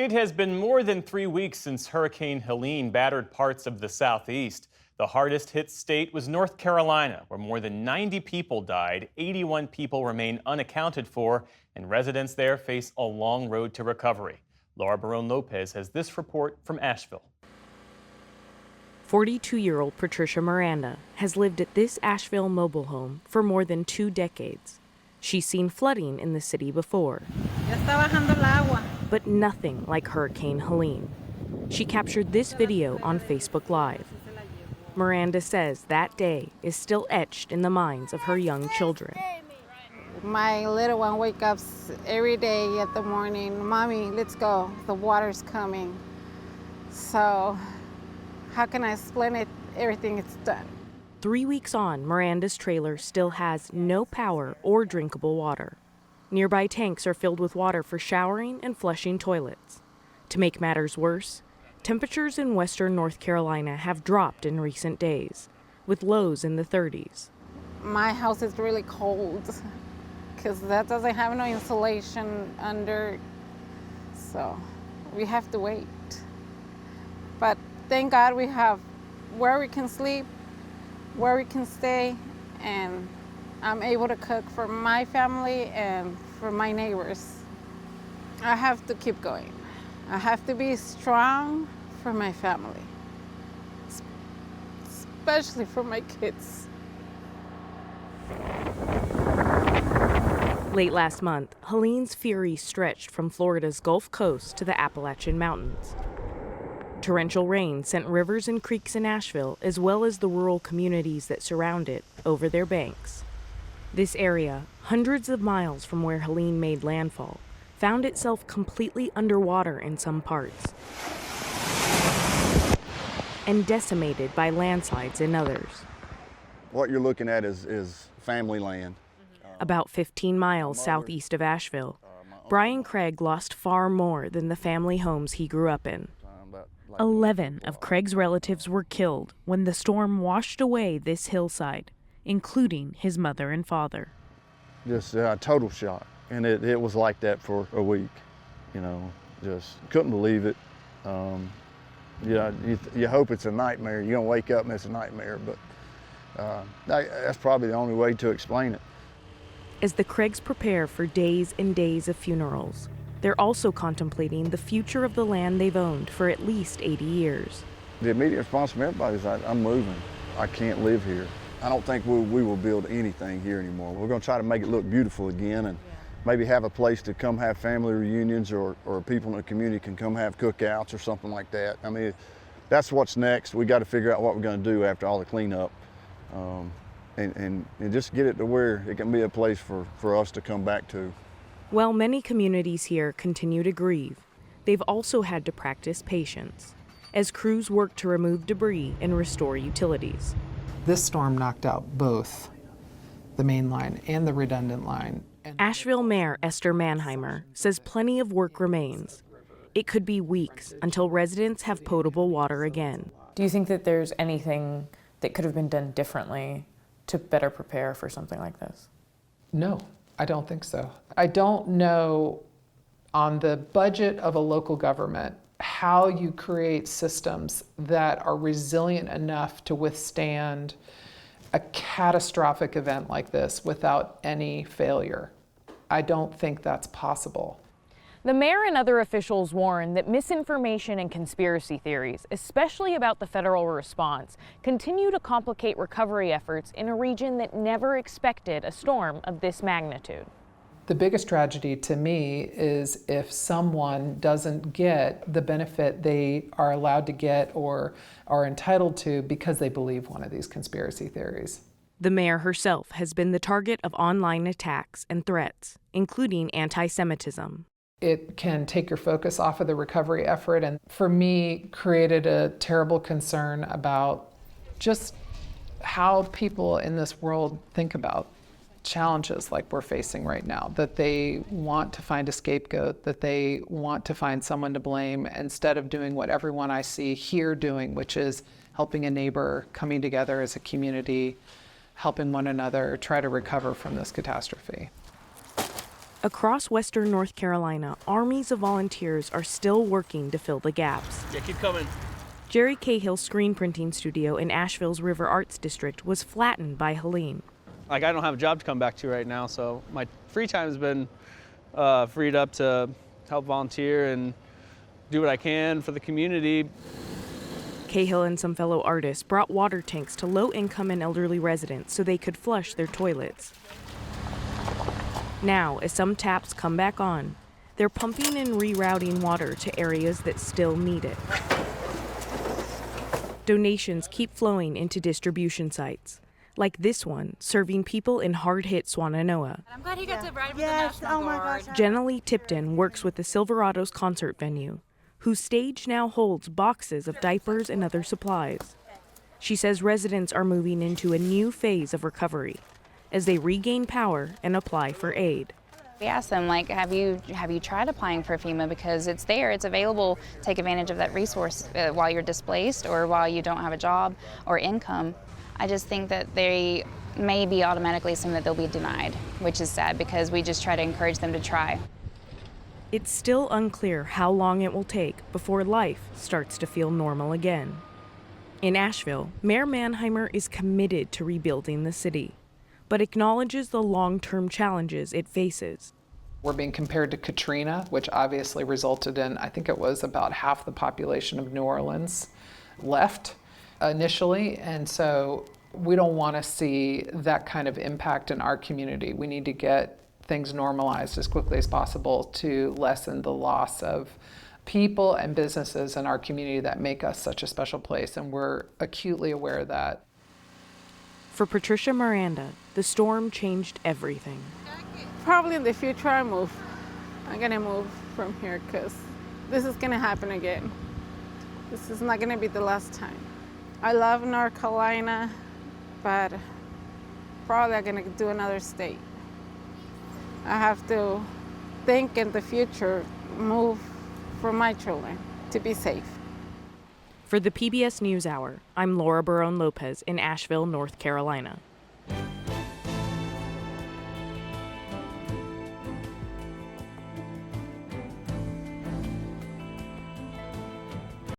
It has been more than 3 weeks since Hurricane Helene battered parts of the southeast. The hardest hit state was North Carolina, where more than 90 people died, 81 people remain unaccounted for, and residents there face a long road to recovery. Laura Barrón-López has this report from Asheville. 42-year-old Patricia Miranda has lived at this Asheville mobile home for more than 2 decades. She's seen flooding in the city before, but nothing like Hurricane Helene. She captured this video on Facebook Live. Miranda says that day is still etched in the minds of her young children. My little one wakes up every day at the morning, "Mommy, let's go, the water's coming." So how can I explain it? Everything is done. 3 weeks on, Miranda's trailer still has no power or drinkable water. Nearby tanks are filled with water for showering and flushing toilets. To make matters worse, temperatures in western North Carolina have dropped in recent days, with lows in the 30s. My house is really cold because that doesn't have no insulation under, so we have to wait. But thank God we have where we can sleep, where we can stay, and I'm able to cook for my family and for my neighbors. I have to keep going. I have to be strong for my family, especially for my kids. Late last month, Helene's fury stretched from Florida's Gulf Coast to the Appalachian Mountains. Torrential rain sent rivers and creeks in Asheville, as well as the rural communities that surround it, over their banks. This area, hundreds of miles from where Helene made landfall, found itself completely underwater in some parts and decimated by landslides in others. What you're looking at is family land. About 15 miles southeast of Asheville, Brian Craig lost far more than the family homes he grew up in. 11 of Craig's relatives were killed when the storm washed away this hillside, including his mother and father. Just total shock. And it was like that for a week, just couldn't believe it. You hope it's a nightmare. You're gonna wake up and it's a nightmare, but that's probably the only way to explain it. As the Craigs prepare for days and days of funerals, they're also contemplating the future of the land they've owned for at least 80 years. The immediate response from everybody is, I'm moving. I can't live here. I don't think we will build anything here anymore. We're gonna try to make it look beautiful again and maybe have a place to come have family reunions or people in the community can come have cookouts or something like that. I mean, that's what's next. We got to figure out what we're gonna do after all the cleanup and just get it to where it can be a place for us to come back to. While many communities here continue to grieve, they've also had to practice patience as crews work to remove debris and restore utilities. This storm knocked out both the main line and the redundant line. Asheville Mayor Esther Mannheimer says plenty of work remains. It could be weeks until residents have potable water again. Do you think that there's anything that could have been done differently to better prepare for something like this? No, I don't think so. I don't know on the budget of a local government how you create systems that are resilient enough to withstand a catastrophic event like this without any failure. I don't think that's possible. The mayor and other officials warn that misinformation and conspiracy theories, especially about the federal response, continue to complicate recovery efforts in a region that never expected a storm of this magnitude. The biggest tragedy to me is if someone doesn't get the benefit they are allowed to get or are entitled to because they believe one of these conspiracy theories. The mayor herself has been the target of online attacks and threats, including anti-Semitism. It can take your focus off of the recovery effort, and for me, created a terrible concern about just how people in this world think about challenges like we're facing right now, that they want to find a scapegoat, that they want to find someone to blame instead of doing what everyone I see here doing, which is helping a neighbor, coming together as a community, helping one another try to recover from this catastrophe. Across western North Carolina, armies of volunteers are still working to fill the gaps. Yeah, keep coming. Jerry Cahill's screen printing studio in Asheville's River Arts District was flattened by Helene. Like, I don't have a job to come back to right now, so my free time has been freed up to help volunteer and do what I can for the community. Cahill and some fellow artists brought water tanks to low-income and elderly residents so they could flush their toilets. Now, as some taps come back on, they're pumping and rerouting water to areas that still need it. Donations keep flowing into distribution sites, like this one serving people in hard-hit Swannanoa. I'm glad he got to ride with the National Guard. Jenna Lee Tipton works with the Silverados concert venue, whose stage now holds boxes of diapers and other supplies. She says residents are moving into a new phase of recovery as they regain power and apply for aid. We asked them, like, have you tried applying for FEMA, because it's there, it's available. Take advantage of that resource while you're displaced or while you don't have a job or income. I just think that they may be automatically assume that they'll be denied, which is sad because we just try to encourage them to try. It's still unclear how long it will take before life starts to feel normal again. In Asheville, Mayor Manheimer is committed to rebuilding the city, but acknowledges the long-term challenges it faces. We're being compared to Katrina, which obviously resulted in, I think it was about half the population of New Orleans left initially, and so we don't want to see that kind of impact in our community. We need to get things normalized as quickly as possible to lessen the loss of people and businesses in our community that make us such a special place, and we're acutely aware of that. For Patricia Miranda, the storm changed everything. Probably in the future I'm gonna move from here because this is gonna happen again. This is not gonna be the last time. I love North Carolina, but probably I'm gonna do another state. I have to think in the future, move for my children to be safe. For the PBS News Hour, I'm Laura Barrón-López in Asheville, North Carolina.